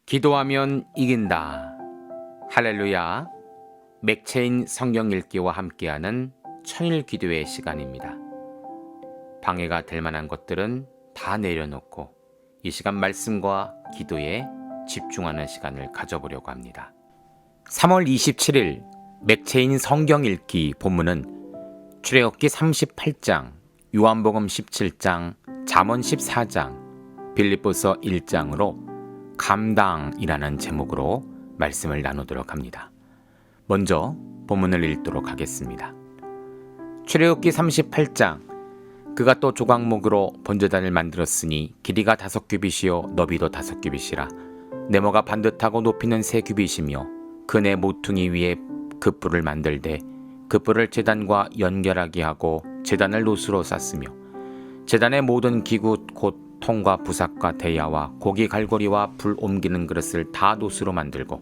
기도하면 이긴다. 할렐루야. 맥체인 성경 읽기와 함께하는 천일 기도의 시간입니다. 방해가 될 만한 것들은 다 내려놓고 이 시간 말씀과 기도에 집중하는 시간을 가져보려고 합니다. 3월 27일 맥체인 성경 읽기 본문은 출애굽기 38장, 요한복음 17장, 잠언 14장, 빌립보서 1장으로 감당이라는 제목으로 말씀을 나누도록 합니다. 먼저 본문을 읽도록 하겠습니다. 출애굽기 38장 그가 또 조각목으로 번제단을 만들었으니 길이가 5규빗이요 너비도 5규빗이라 네모가 반듯하고 높이는 3규빗이며 그네 모퉁이 위에 급불을 만들되 급불을 제단과 연결하게 하고 제단을 노수로 쌌으며 제단의 모든 기구 곧 통과 부삭과 대야와 고기 갈고리와 불 옮기는 그릇을 다 노수로 만들고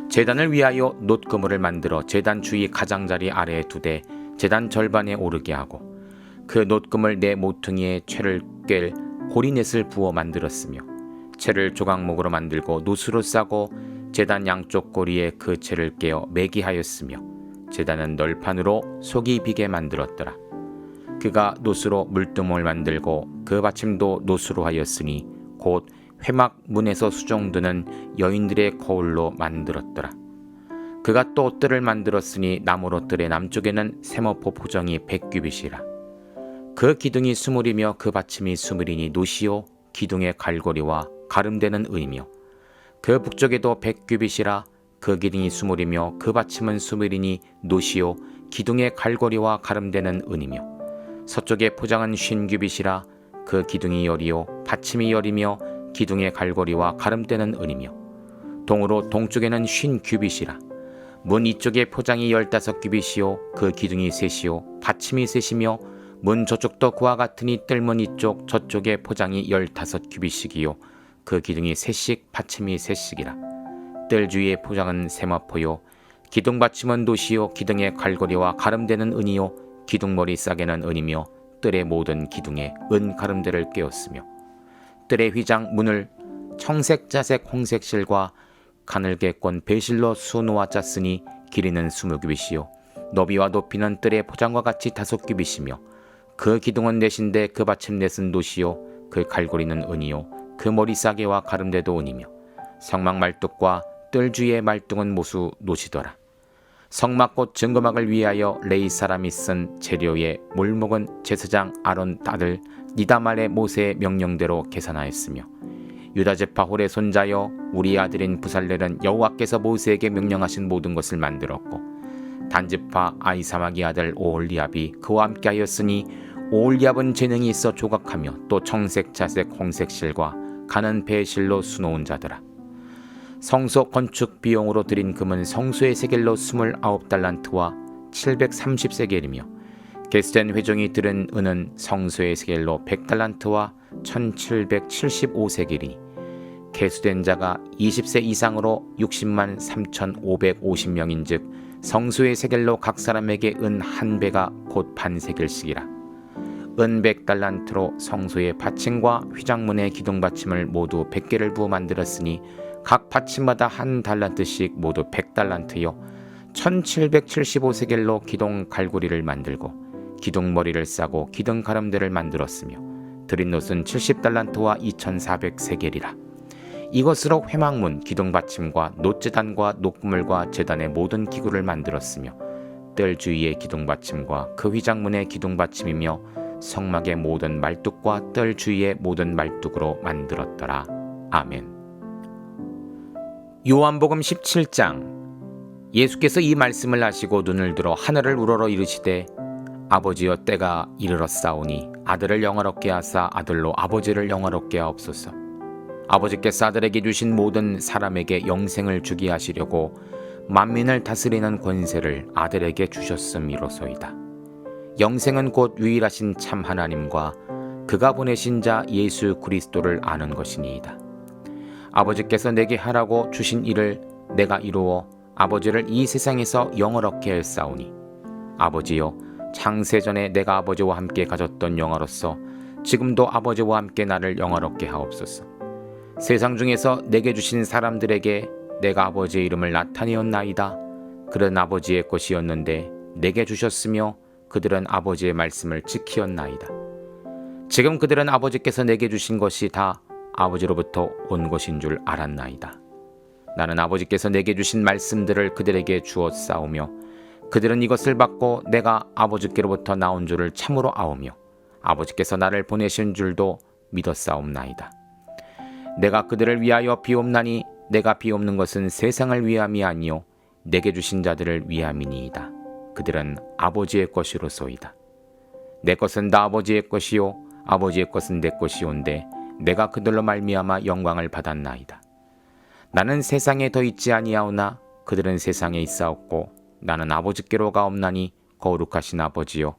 제단을 위하여 놋그물을 만들어 제단 주위 가장자리 아래에 두되 제단 절반에 오르게 하고 그 놋그물 네 모퉁이에 채를 꿰 호리넷을 부어 만들었으며 채를 조각목으로 만들고 노수로 싸고 제단 양쪽 고리에 그 채를 꿰어 매기 하였으며 제단은 널판으로 속이 비게 만들었더라. 그가 노수로 물두멍을 만들고 그 받침도 노수로 하였으니 곧 회막 문에서 수종드는 여인들의 거울로 만들었더라. 그가 또 뜰을 만들었으니 나무로 뜰의 남쪽에는 세모포 포정이 100규빗이라. 그 기둥이 20이며 그 받침이 20이니 노시요 기둥의 갈고리와 가름되는 의며 그 북쪽에도 100규빗이라. 그 기둥이 20이며 그 받침은 20이니 노시요 기둥의 갈고리와 가름되는 은이며 서쪽의 포장은 50규빗이라. 그 기둥이 열이요 받침이 열이며 기둥의 갈고리와 가름되는 은이며 동으로 동쪽에는 50규빗이라. 문 이쪽의 포장이 15규빗이요 그 기둥이 셋이요 받침이 셋이며 문 저쪽도 그와 같으니 뜰문 이쪽 저쪽의 포장이 15규빗이기요 그 기둥이 셋씩 받침이 셋씩이라. 뜰 주위의 포장은 세마포요 기둥 받침은 도시요 기둥의 갈고리와 가름되는 은이요 기둥머리 싸개는 은이며 뜰의 모든 기둥에 은 가름대를 꿰었으며 뜰의 휘장 문을 청색 자색 홍색 실과 가늘게 꼰 배실로 수놓아 짰으니 길이는 20규빗이요 너비와 높이는 뜰의 포장과 같이 5규빗이며 그 기둥은 넷인데 그 받침 넷은 노시요 그 갈고리는 은이요 그 머리 싸개와 가름대도 은이며 성막 말뚝과 뜰 주위의 말뚝은 모수 노시더라. 성막꽃 증거막을 위하여 레이 사람이 쓴 재료의 몰목은 제사장 아론 아들 니다말의 모세의 명령대로 계산하였으며 유다지파 홀의 손자여 우리 아들인 부살렐은 여호와께서 모세에게 명령하신 모든 것을 만들었고 단지파 아이사마기 아들 오홀리압이 그와 함께하였으니 오홀리압은 재능이 있어 조각하며 또 청색 자색 홍색 실과 가는 배실로 수놓은 자더라. 성소 건축 비용으로 들인 금은 성소의 세겔로 29달란트와 730세겔이며 게스된 회종이 들은 은은 성소의 세겔로 100달란트와 1775세겔이니 계수된 자가 20세 이상으로 60만 3550명인즉 성소의 세겔로 각 사람에게 은 한 배가 곧 반세겔씩이라. 은 100달란트로 성소의 받침과 휘장문의 기둥 받침을 모두 100개를 부어 만들었으니 각 받침마다 한 달란트씩 모두 100달란트요 1775세겔로 기둥 갈고리를 만들고 기둥 머리를 싸고 기둥 가름대를 만들었으며 드린 놋은 70달란트와 2400세겔이라. 이것으로 회막문 기둥 받침과 놋제단과 놋그물과 제단의 모든 기구를 만들었으며 뜰 주위의 기둥 받침과 그 휘장문의 기둥 받침이며 성막의 모든 말뚝과 뜰 주위의 모든 말뚝으로 만들었더라. 아멘. 요한복음 17장 예수께서 이 말씀을 하시고 눈을 들어 하늘을 우러러 이르시되 아버지여 때가 이르렀사오니 아들을 영화롭게 하사 아들로 아버지를 영화롭게 하옵소서. 아버지께서 아들에게 주신 모든 사람에게 영생을 주게 하시려고 만민을 다스리는 권세를 아들에게 주셨음이로소이다. 영생은 곧 유일하신 참 하나님과 그가 보내신 자 예수 그리스도를 아는 것이니이다. 아버지께서 내게 하라고 주신 일을 내가 이루어 아버지를 이 세상에서 영화롭게 하였사오니 아버지여 창세전에 내가 아버지와 함께 가졌던 영화로서 지금도 아버지와 함께 나를 영화롭게 하옵소서. 세상 중에서 내게 주신 사람들에게 내가 아버지의 이름을 나타내었나이다. 그런 아버지의 것이었는데 내게 주셨으며 그들은 아버지의 말씀을 지키었나이다. 지금 그들은 아버지께서 내게 주신 것이 다 아버지로부터 온 것인 줄 알았나이다. 나는 아버지께서 내게 주신 말씀들을 그들에게 주었사오며 그들은 이것을 받고 내가 아버지께로부터 나온 줄을 참으로 아오며 아버지께서 나를 보내신 줄도 믿었사옵나이다. 내가 그들을 위하여 비옵나니 내가 비옵는 것은 세상을 위함이 아니요 내게 주신 자들을 위함이니이다. 그들은 아버지의 것이로소이다. 내 것은 다 아버지의 것이요 아버지의 것은 내 것이온데 내가 그들로 말미암아 영광을 받았나이다. 나는 세상에 더 있지 아니하오나 그들은 세상에 있사옵고 나는 아버지께로 가옵나니 거룩하신 아버지요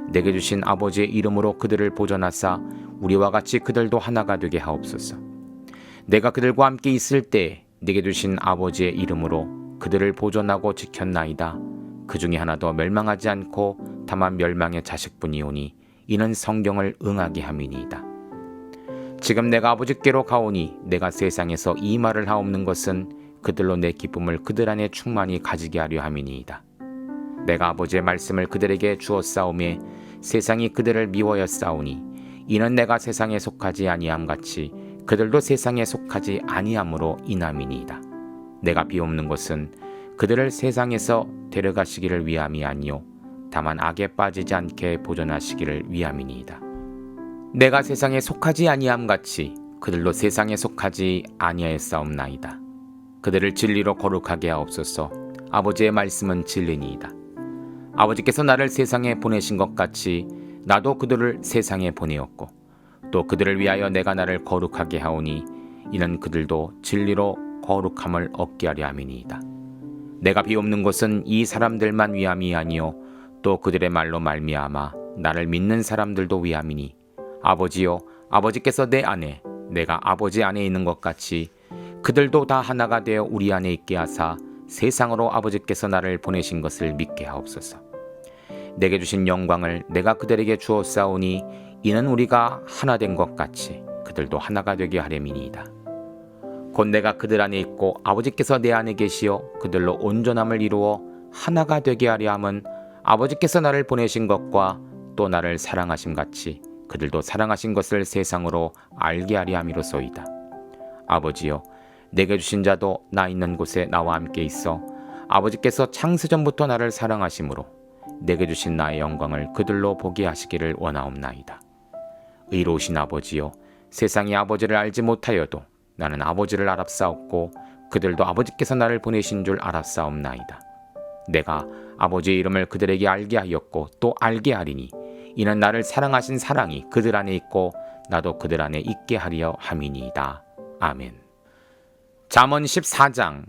내게 주신 아버지의 이름으로 그들을 보존하사 우리와 같이 그들도 하나가 되게 하옵소서. 내가 그들과 함께 있을 때 내게 주신 아버지의 이름으로 그들을 보존하고 지켰나이다. 그 중에 하나도 멸망하지 않고 다만 멸망의 자식뿐이오니 이는 성경을 응하게 함이니이다. 지금 내가 아버지께로 가오니 내가 세상에서 이 말을 하옵는 것은 그들로 내 기쁨을 그들 안에 충만히 가지게 하려 함이니이다. 내가 아버지의 말씀을 그들에게 주었사오매 세상이 그들을 미워하였사오니 이는 내가 세상에 속하지 아니함 같이 그들도 세상에 속하지 아니함으로 인함이니이다. 내가 비옵는 것은 그들을 세상에서 데려가시기를 위함이 아니요 다만 악에 빠지지 않게 보존하시기를 위함이니이다. 내가 세상에 속하지 아니함 같이 그들도 세상에 속하지 아니하였사옵나이다. 그들을 진리로 거룩하게 하옵소서. 아버지의 말씀은 진리니이다. 아버지께서 나를 세상에 보내신 것 같이 나도 그들을 세상에 보내었고 또 그들을 위하여 내가 나를 거룩하게 하오니 이는 그들도 진리로 거룩함을 얻게 하려 함이니이다. 내가 비옵는 것은 이 사람들만 위함이 아니요 또 그들의 말로 말미암아 나를 믿는 사람들도 위함이니 아버지요 아버지께서 내 안에 내가 아버지 안에 있는 것 같이 그들도 다 하나가 되어 우리 안에 있게 하사 세상으로 아버지께서 나를 보내신 것을 믿게 하옵소서. 내게 주신 영광을 내가 그들에게 주었사오니 이는 우리가 하나 된 것 같이 그들도 하나가 되게 하려미니이다. 곧 내가 그들 안에 있고 아버지께서 내 안에 계시어 그들로 온전함을 이루어 하나가 되게 하려 함은 아버지께서 나를 보내신 것과 또 나를 사랑하심 같이 그들도 사랑하신 것을 세상으로 알게 하려 함이로소이다. 아버지여 내게 주신 자도 나 있는 곳에 나와 함께 있어 아버지께서 창세전부터 나를 사랑하심으로 내게 주신 나의 영광을 그들로 보게 하시기를 원하옵나이다. 의로우신 아버지여 세상이 아버지를 알지 못하여도 나는 아버지를 알았사옵고 그들도 아버지께서 나를 보내신 줄 알았사옵나이다. 내가 아버지의 이름을 그들에게 알게 하였고 또 알게 하리니 이는 나를 사랑하신 사랑이 그들 안에 있고 나도 그들 안에 있게 하려 함이니이다. 아멘. 잠언 14장.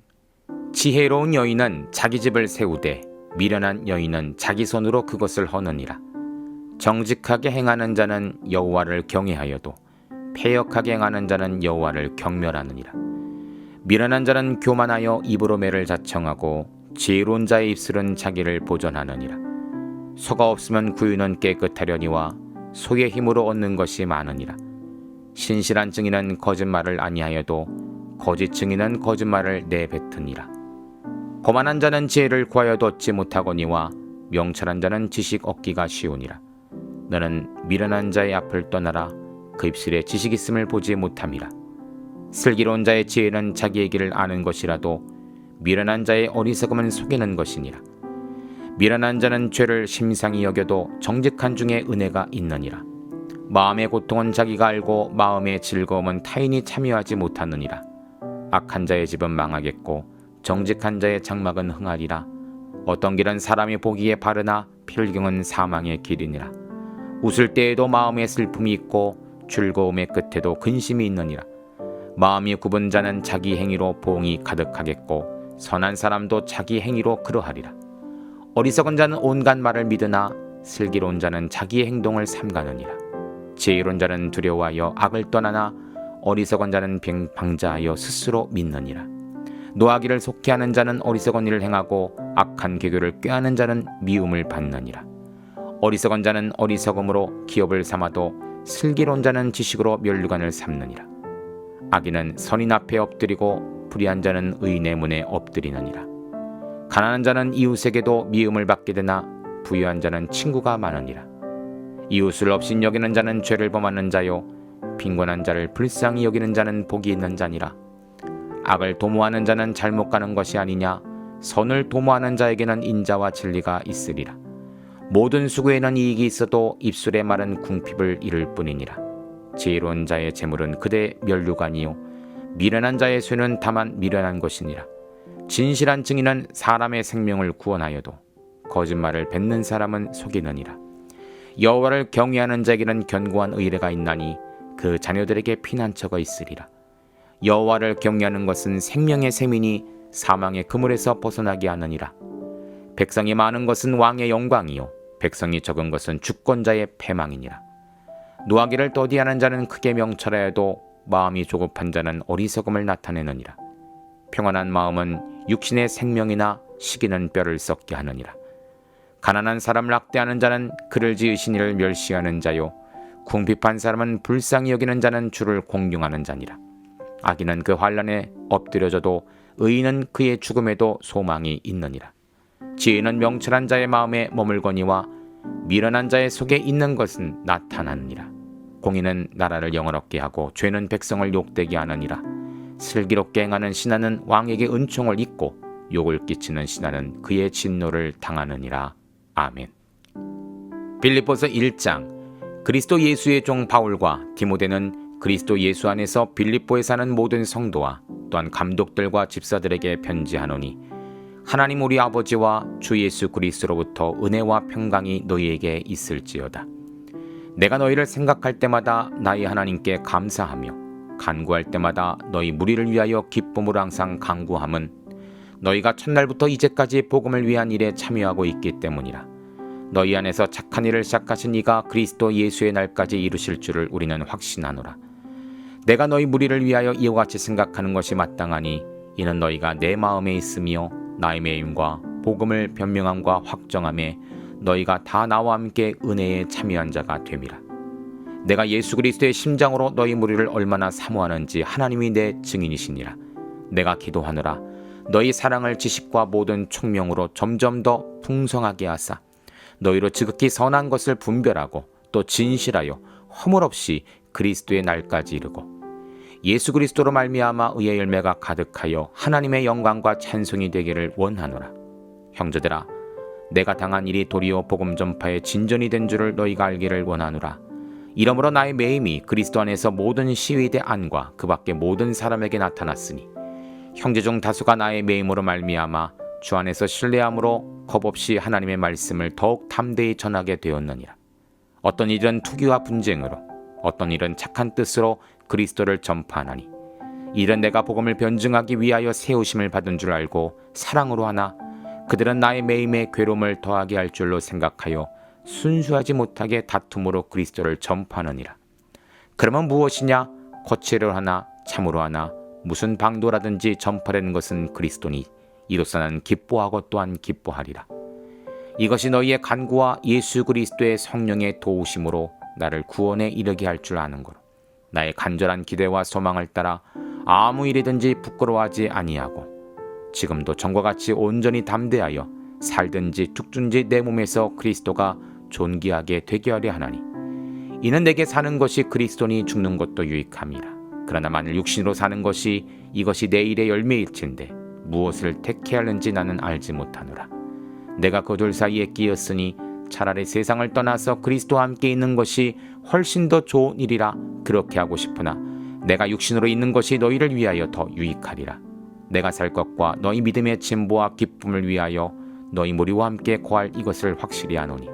지혜로운 여인은 자기 집을 세우되 미련한 여인은 자기 손으로 그것을 허느니라. 정직하게 행하는 자는 여호와를 경외하여도 패역하게 행하는 자는 여호와를 경멸하느니라. 미련한 자는 교만하여 입으로 매를 자청하고 지혜로운 자의 입술은 자기를 보존하느니라. 소가 없으면 구유는 깨끗하려니와 소의 힘으로 얻는 것이 많으니라. 신실한 증인은 거짓말을 아니하여도 거짓 증인은 거짓말을 내뱉으니라. 거만한 자는 지혜를 구하여도 얻지 못하거니와 명철한 자는 지식 얻기가 쉬우니라. 너는 미련한 자의 앞을 떠나라. 그 입술에 지식 있음을 보지 못함이라. 슬기로운 자의 지혜는 자기의 길을 아는 것이라도 미련한 자의 어리석음은 속이는 것이니라. 미련한 자는 죄를 심상히 여겨도 정직한 중에 은혜가 있느니라. 마음의 고통은 자기가 알고 마음의 즐거움은 타인이 참여하지 못하느니라. 악한 자의 집은 망하겠고 정직한 자의 장막은 흥하리라. 어떤 길은 사람이 보기에 바르나 필경은 사망의 길이니라. 웃을 때에도 마음에 슬픔이 있고 즐거움의 끝에도 근심이 있느니라. 마음이 굽은 자는 자기 행위로 보응이 가득하겠고 선한 사람도 자기 행위로 그러하리라. 어리석은 자는 온갖 말을 믿으나 슬기로운 자는 자기의 행동을 삼가느니라. 지혜로운 자는 두려워하여 악을 떠나나 어리석은 자는 방자하여 스스로 믿느니라. 노하기를 속히 하는 자는 어리석은 일을 행하고 악한 계교를 꾀하는 자는 미움을 받느니라. 어리석은 자는 어리석음으로 기업을 삼아도 슬기로운 자는 지식으로 면류관을 삼느니라. 악인은 선인 앞에 엎드리고 불의한 자는 의인의 문에 엎드리느니라. 가난한 자는 이웃에게도 미움을 받게 되나 부유한 자는 친구가 많으니라. 이웃을 없인 여기는 자는 죄를 범하는 자요 빈곤한 자를 불쌍히 여기는 자는 복이 있는 자니라. 악을 도모하는 자는 잘못 가는 것이 아니냐. 선을 도모하는 자에게는 인자와 진리가 있으리라. 모든 수고에는 이익이 있어도 입술의 말은 궁핍을 이룰 뿐이니라. 지혜로운 자의 재물은 그대 면류관이요 미련한 자의 쇠는 다만 미련한 것이니라. 진실한 증인은 사람의 생명을 구원하여도 거짓말을 뱉는 사람은 속이느니라. 여호와를 경외하는 자에게는 견고한 의뢰가 있나니 그 자녀들에게 피난처가 있으리라. 여호와를 경외하는 것은 생명의 셈이니 사망의 그물에서 벗어나게 하느니라. 백성이 많은 것은 왕의 영광이요 백성이 적은 것은 주권자의 패망이니라. 노하기를 더디하는 자는 크게 명철하여도 마음이 조급한 자는 어리석음을 나타내느니라. 평안한 마음은 육신의 생명이나 시기는 뼈를 썩게 하느니라. 가난한 사람을 학대하는 자는 그를 지으신 이를 멸시하는 자요 궁핍한 사람은 불쌍히 여기는 자는 주를 공경하는 자니라. 악인은 그 환난에 엎드려져도 의인은 그의 죽음에도 소망이 있느니라. 지혜는 명철한 자의 마음에 머물거니와 미련한 자의 속에 있는 것은 나타나느니라. 공의는 나라를 영화롭게 하고 죄는 백성을 욕되게 하느니라. 슬기롭게 행하는 신하는 왕에게 은총을 입고 욕을 끼치는 신하는 그의 진노를 당하느니라. 아멘. 빌립보서 1장. 그리스도 예수의 종 바울과 디모데는 그리스도 예수 안에서 빌립보에 사는 모든 성도와 또한 감독들과 집사들에게 편지하노니 하나님 우리 아버지와 주 예수 그리스도로부터 은혜와 평강이 너희에게 있을지어다. 내가 너희를 생각할 때마다 나의 하나님께 감사하며 간구할 때마다 너희 무리를 위하여 기쁨으로 항상 간구함은 너희가 첫날부터 이제까지 복음을 위한 일에 참여하고 있기 때문이라. 너희 안에서 착한 일을 시작하신 이가 그리스도 예수의 날까지 이루실 줄을 우리는 확신하노라. 내가 너희 무리를 위하여 이와 같이 생각하는 것이 마땅하니 이는 너희가 내 마음에 있으며 나의 매임과 복음을 변명함과 확정함에 너희가 다 나와 함께 은혜에 참여한 자가 됨이라. 내가 예수 그리스도의 심장으로 너희 무리를 얼마나 사모하는지 하나님이 내 증인이시니라. 내가 기도하노라. 너희 사랑을 지식과 모든 총명으로 점점 더 풍성하게 하사 너희로 지극히 선한 것을 분별하고 또 진실하여 허물 없이 그리스도의 날까지 이르고 예수 그리스도로 말미암아 의의 열매가 가득하여 하나님의 영광과 찬송이 되기를 원하노라. 형제들아, 내가 당한 일이 도리어 복음 전파의 진전이 된 줄을 너희가 알기를 원하노라. 이러므로 나의 매임이 그리스도 안에서 모든 시위대 안과 그 밖의 모든 사람에게 나타났으니 형제 중 다수가 나의 매임으로 말미암아 주 안에서 신뢰함으로 겁없이 하나님의 말씀을 더욱 담대히 전하게 되었느니라. 어떤 일은 투기와 분쟁으로 어떤 일은 착한 뜻으로 그리스도를 전파하나니 이는 내가 복음을 변증하기 위하여 세우심을 받은 줄 알고 사랑으로 하나 그들은 나의 매임에 괴로움을 더하게 할 줄로 생각하여 순수하지 못하게 다툼으로 그리스도를 전파하느니라. 그러면 무엇이냐? 거칠어 하나 참으로 하나 무슨 방도라든지 전파되는 것은 그리스도니 이로써 나는 기뻐하고 또한 기뻐하리라. 이것이 너희의 간구와 예수 그리스도의 성령의 도우심으로 나를 구원에 이르게 할 줄 아는 거로 나의 간절한 기대와 소망을 따라 아무 일이든지 부끄러워하지 아니하고 지금도 전과 같이 온전히 담대하여 살든지 죽든지 내 몸에서 그리스도가 존귀하게 되게 하려 하나니 이는 내게 사는 것이 그리스도니 죽는 것도 유익함이라. 그러나 만일 육신으로 사는 것이 이것이 내 일의 열매일진데 무엇을 택해야 하는지 나는 알지 못하노라. 내가 그 둘 사이에 끼었으니 차라리 세상을 떠나서 그리스도와 함께 있는 것이 훨씬 더 좋은 일이라 그렇게 하고 싶으나 내가 육신으로 있는 것이 너희를 위하여 더 유익하리라. 내가 살 것과 너희 믿음의 진보와 기쁨을 위하여 너희 무리와 함께 거할 이것을 확실히 아노니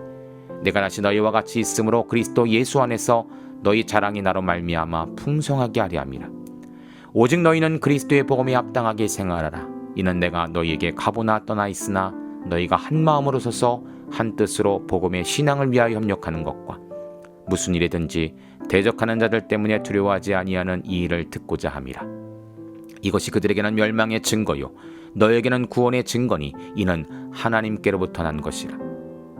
내가 다시 너희와 같이 있으므로 그리스도 예수 안에서 너희 자랑이 나로 말미암아 풍성하게 하려 함이라. 오직 너희는 그리스도의 복음에 합당하게 생활하라. 이는 내가 너희에게 가보나 떠나 있으나 너희가 한 마음으로 서서 한 뜻으로 복음의 신앙을 위하여 협력하는 것과 무슨 일이든지 대적하는 자들 때문에 두려워하지 아니하는 이 일을 듣고자 함이라. 이것이 그들에게는 멸망의 증거요 너에게는 구원의 증거니 이는 하나님께로부터 난 것이라.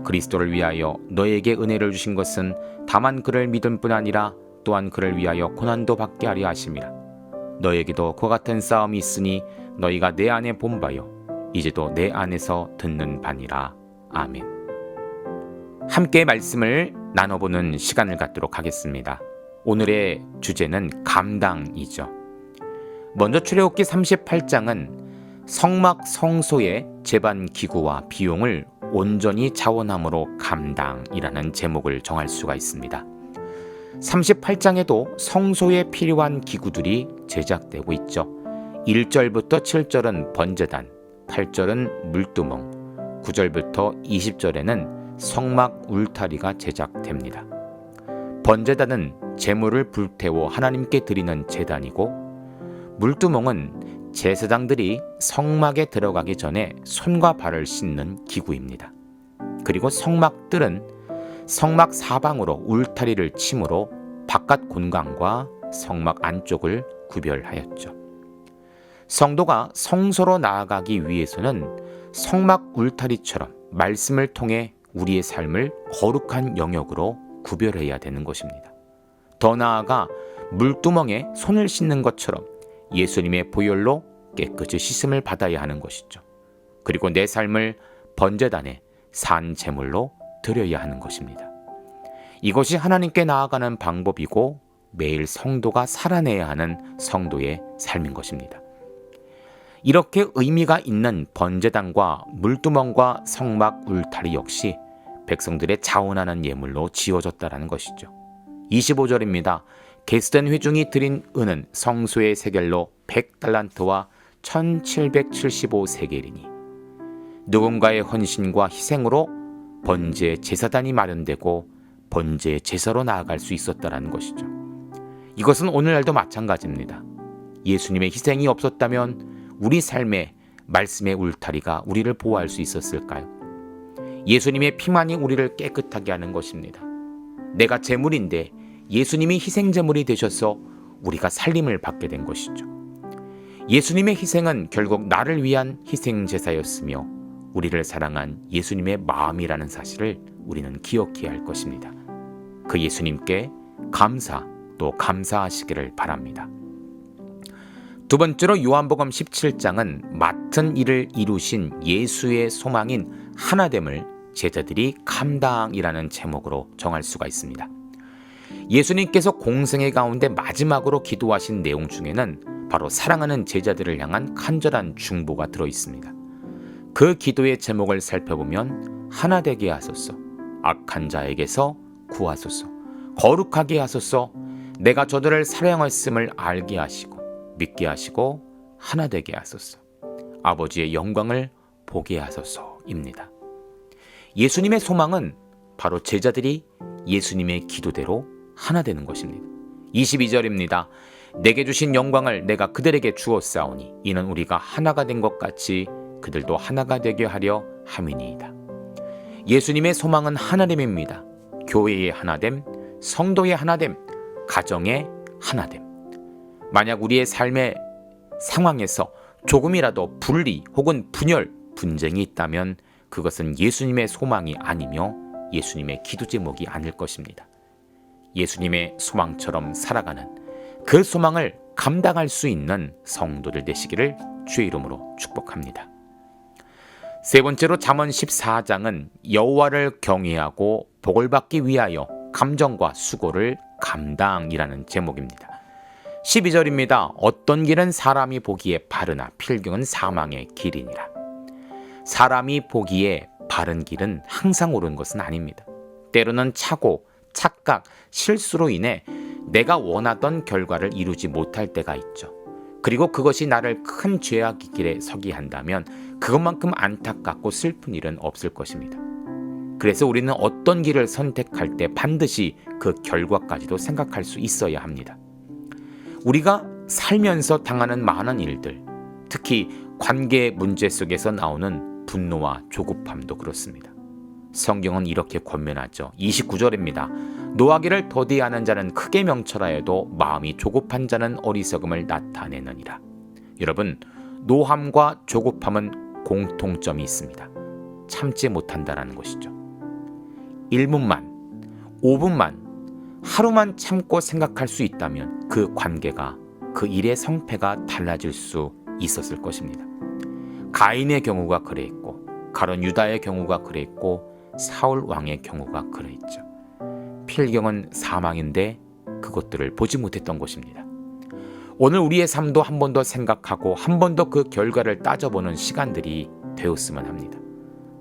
그리스도를 위하여 너에게 은혜를 주신 것은 다만 그를 믿음 뿐 아니라 또한 그를 위하여 고난도 받게 하려 하심이라. 너에게도 그와 같은 싸움이 있으니 너희가 내 안에 본 바요 이제도 내 안에서 듣는 바니라. 아멘. 함께 말씀을 나눠보는 시간을 갖도록 하겠습니다. 오늘의 주제는 감당이죠. 먼저 출애굽기 38장은 성막 성소의 제반 기구와 비용을 온전히 자원함으로 감당이라는 제목을 정할 수가 있습니다. 38장에도 성소에 필요한 기구들이 제작되고 있죠. 1절부터 7절은 번제단, 8절은 물두멍, 9절부터 20절에는 성막 울타리가 제작됩니다. 번제단은 제물을 불태워 하나님께 드리는 제단이고, 물두멍은 제사장들이 성막에 들어가기 전에 손과 발을 씻는 기구입니다. 그리고 성막들은 성막 사방으로 울타리를 치므로 바깥 공간과 성막 안쪽을 구별하였죠. 성도가 성소로 나아가기 위해서는 성막 울타리처럼 말씀을 통해 우리의 삶을 거룩한 영역으로 구별해야 되는 것입니다. 더 나아가 물두멍에 손을 씻는 것처럼 예수님의 보혈로 깨끗이 씻음을 받아야 하는 것이죠. 그리고 내 삶을 번제단에 산 제물로 드려야 하는 것입니다. 이것이 하나님께 나아가는 방법이고 매일 성도가 살아내야 하는 성도의 삶인 것입니다. 이렇게 의미가 있는 번제단과 물두멍과 성막 울타리 역시 백성들의 자원하는 예물로 지어졌다는 것이죠. 25절입니다. 게스된 회중이 드린 은은 성소의 세겔로 100달란트와 1775세겔이니 누군가의 헌신과 희생으로 번제 제사단이 마련되고 번제 제사로 나아갈 수 있었다는 것이죠. 이것은 오늘날도 마찬가지입니다. 예수님의 희생이 없었다면 우리 삶에 말씀의 울타리가 우리를 보호할 수 있었을까요? 예수님의 피만이 우리를 깨끗하게 하는 것입니다. 내가 제물인데 예수님이 희생제물이 되셔서 우리가 살림을 받게 된 것이죠. 예수님의 희생은 결국 나를 위한 희생제사였으며 우리를 사랑한 예수님의 마음이라는 사실을 우리는 기억해야 할 것입니다. 그 예수님께 감사 또 감사하시기를 바랍니다. 두 번째로 요한복음 17장은 맡은 일을 이루신 예수의 소망인 하나됨을 제자들이 감당이라는 제목으로 정할 수가 있습니다. 예수님께서 공생애 가운데 마지막으로 기도하신 내용 중에는 바로 사랑하는 제자들을 향한 간절한 중보가 들어 있습니다. 그 기도의 제목을 살펴보면 하나 되게 하소서, 악한 자에게서 구하소서, 거룩하게 하소서, 내가 저들을 사랑했음을 알게 하시고 믿게 하시고 하나 되게 하소서, 아버지의 영광을 보게 하소서입니다. 예수님의 소망은 바로 제자들이 예수님의 기도대로 하나 되는 것입니다. 22절입니다. 내게 주신 영광을 내가 그들에게 주었사오니 이는 우리가 하나가 된 것 같이 그들도 하나가 되게 하려 함이니이다. 예수님의 소망은 하나됨입니다. 교회의 하나됨, 성도의 하나됨, 가정의 하나됨. 만약 우리의 삶의 상황에서 조금이라도 분리 혹은 분열, 분쟁이 있다면 그것은 예수님의 소망이 아니며 예수님의 기도 제목이 아닐 것입니다. 예수님의 소망처럼 살아가는 그 소망을 감당할 수 있는 성도들 되시기를 주의 이름으로 축복합니다. 세 번째로 잠언 14장은 여호와를 경외하고 복을 받기 위하여 감정과 수고를 감당이라는 제목입니다. 12절입니다. 어떤 길은 사람이 보기에 바르나 필경은 사망의 길이니라. 사람이 보기에 바른 길은 항상 옳은 것은 아닙니다. 때로는 착오, 착각, 실수로 인해 내가 원하던 결과를 이루지 못할 때가 있죠. 그리고 그것이 나를 큰 죄악의 길에 서게 한다면 그것만큼 안타깝고 슬픈 일은 없을 것입니다. 그래서 우리는 어떤 길을 선택할 때 반드시 그 결과까지도 생각할 수 있어야 합니다. 우리가 살면서 당하는 많은 일들, 특히 관계 문제 속에서 나오는 분노와 조급함도 그렇습니다. 성경은 이렇게 권면하죠. 29절입니다. 노하기를 더디하는 자는 크게 명철하여도 마음이 조급한 자는 어리석음을 나타내느니라. 여러분, 노함과 조급함은 공통점이 있습니다. 참지 못한다라는 것이죠. 1분만, 5분만, 하루만 참고 생각할 수 있다면 그 관계가 그 일의 성패가 달라질 수 있었을 것입니다. 가인의 경우가 그랬고, 가론 유다의 경우가 그랬고, 사울 왕의 경우가 그랬죠. 필경은 사망인데 그것들을 보지 못했던 것입니다. 오늘 우리의 삶도 한 번 더 생각하고 한 번 더 그 결과를 따져보는 시간들이 되었으면 합니다.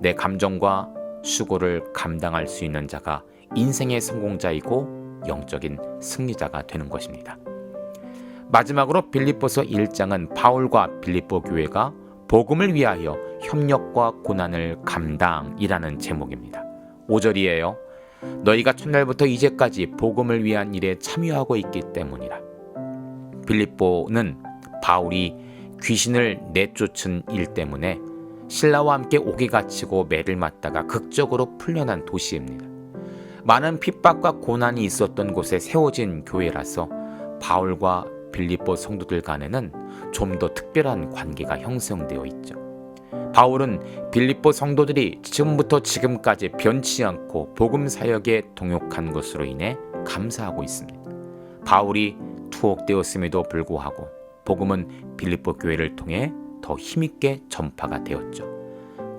내 감정과 수고를 감당할 수 있는 자가 인생의 성공자이고 영적인 승리자가 되는 것입니다. 마지막으로 빌립보서 1장은 바울과 빌립보 교회가 복음을 위하여 협력과 고난을 감당이라는 제목입니다. 5절이에요. 너희가 첫날부터 이제까지 복음을 위한 일에 참여하고 있기 때문이라. 빌립보는 바울이 귀신을 내쫓은 일 때문에 신라와 함께 옥에 갇히고 매를 맞다가 극적으로 풀려난 도시입니다. 많은 핍박과 고난이 있었던 곳에 세워진 교회라서 바울과 빌립보 성도들 간에는 좀 더 특별한 관계가 형성되어 있죠. 바울은 빌립보 성도들이 지금부터 지금까지 변치 않고 복음 사역에 동역한 것으로 인해 감사하고 있습니다. 바울이 투옥되었음에도 불구하고 복음은 빌립보 교회를 통해 더 힘있게 전파가 되었죠.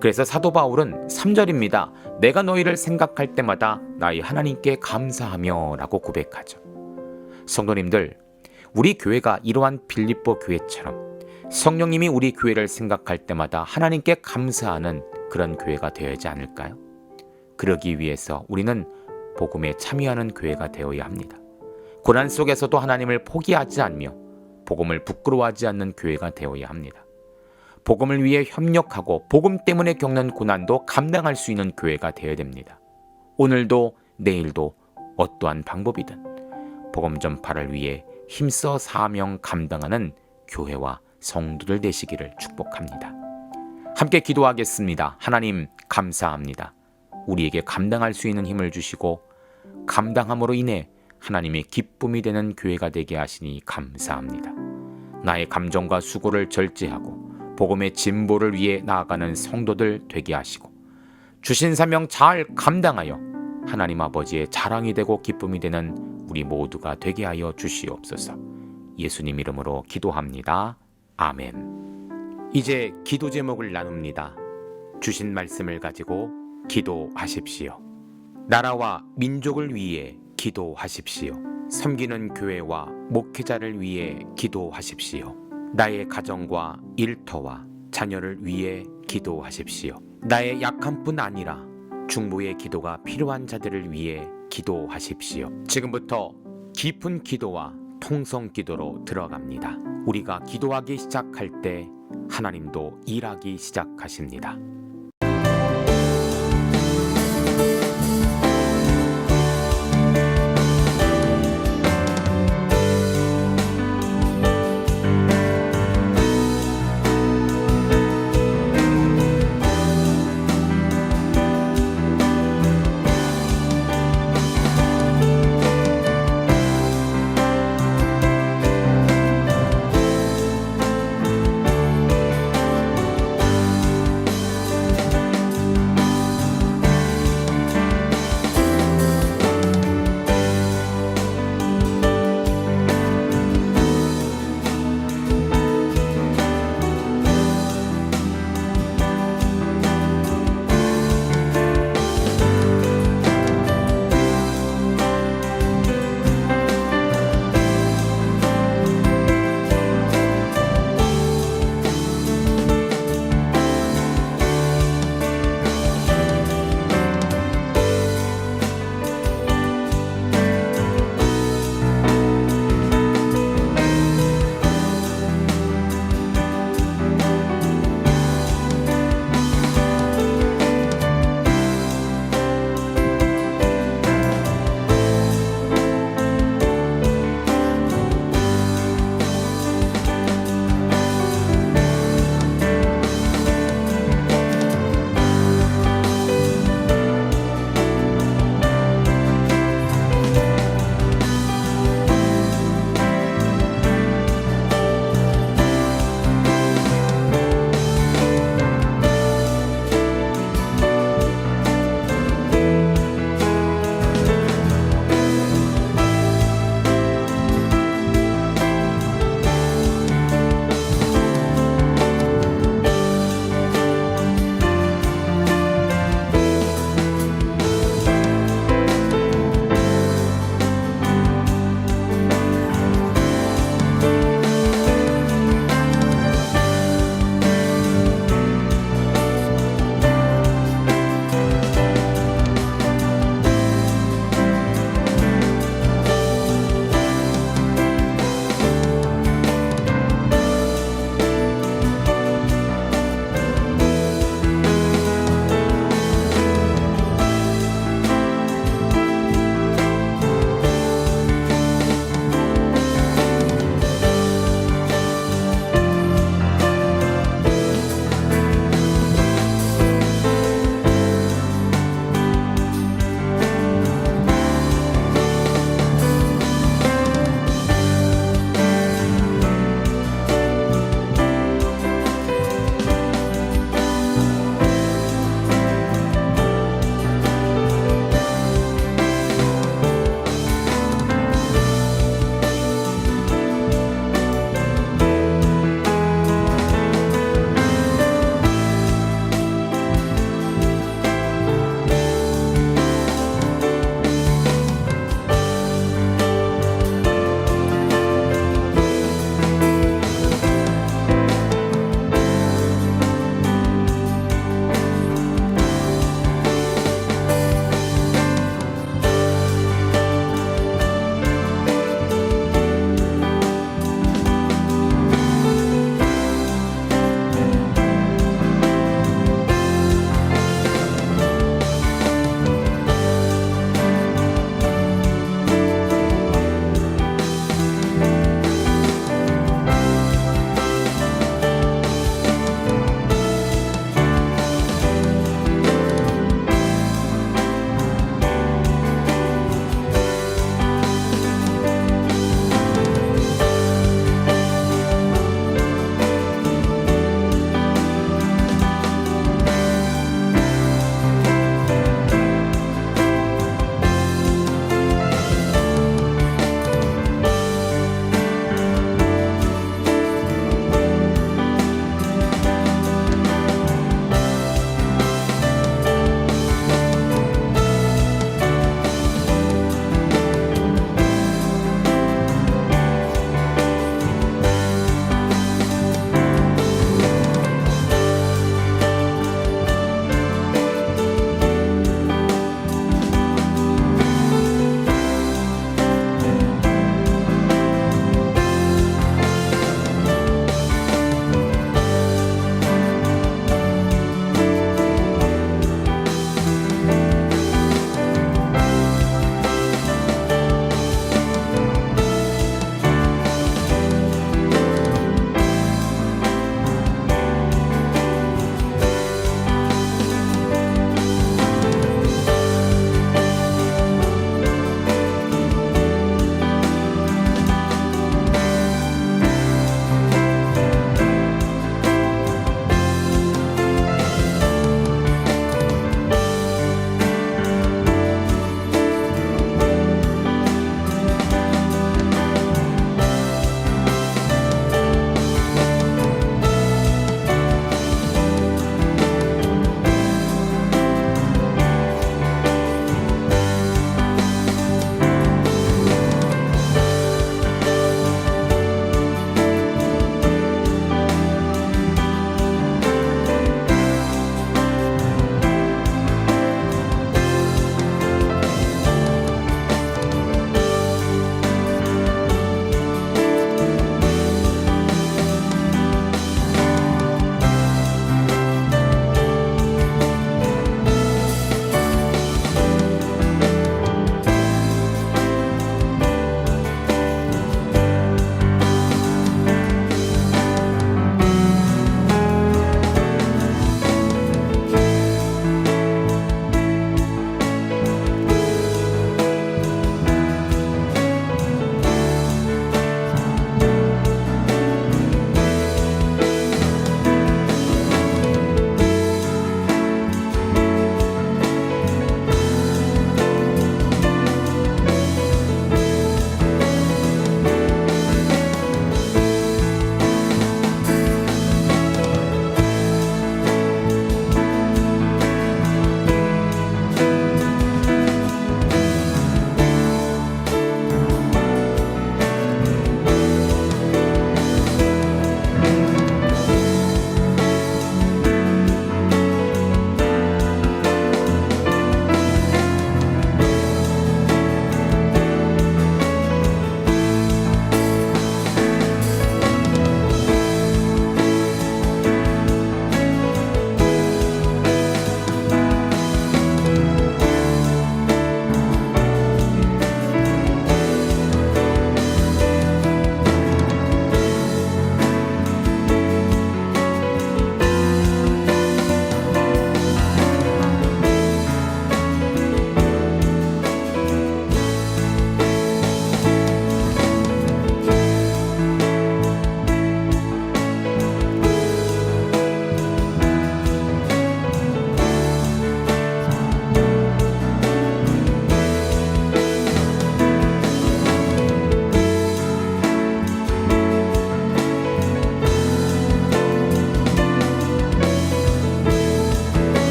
그래서 사도 바울은 3절입니다. 내가 너희를 생각할 때마다 나의 하나님께 감사하며 라고 고백하죠. 성도님들, 우리 교회가 이러한 빌립보 교회처럼 성령님이 우리 교회를 생각할 때마다 하나님께 감사하는 그런 교회가 되어야지 않을까요? 그러기 위해서 우리는 복음에 참여하는 교회가 되어야 합니다. 고난 속에서도 하나님을 포기하지 않으며 복음을 부끄러워하지 않는 교회가 되어야 합니다. 복음을 위해 협력하고 복음 때문에 겪는 고난도 감당할 수 있는 교회가 되어야 됩니다. 오늘도 내일도 어떠한 방법이든 복음 전파를 위해 힘써 사명 감당하는 교회와 성도들 되시기를 축복합니다. 함께 기도하겠습니다. 하나님 감사합니다. 우리에게 감당할 수 있는 힘을 주시고 감당함으로 인해 하나님의 기쁨이 되는 교회가 되게 하시니 감사합니다. 나의 감정과 수고를 절제하고 복음의 진보를 위해 나아가는 성도들 되게 하시고 주신 사명 잘 감당하여 하나님 아버지의 자랑이 되고 기쁨이 되는 우리 모두가 되게 하여 주시옵소서. 예수님 이름으로 기도합니다. 아멘. 이제 기도 제목을 나눕니다. 주신 말씀을 가지고 기도하십시오. 나라와 민족을 위해 기도하십시오. 섬기는 교회와 목회자를 위해 기도하십시오. 나의 가정과 일터와 자녀를 위해 기도하십시오. 나의 약함뿐 아니라 중보의 기도가 필요한 자들을 위해 기도하십시오. 지금부터 깊은 기도와 통성 기도로 들어갑니다. 우리가 기도하기 시작할 때 하나님도 일하기 시작하십니다.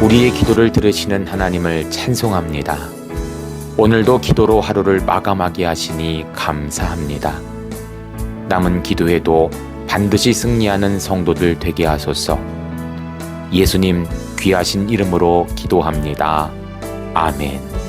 우리의 기도를 들으시는 하나님을 찬송합니다. 오늘도 기도로 하루를 마감하게 하시니 감사합니다. 남은 기도에도 반드시 승리하는 성도들 되게 하소서. 예수님 귀하신 이름으로 기도합니다. 아멘.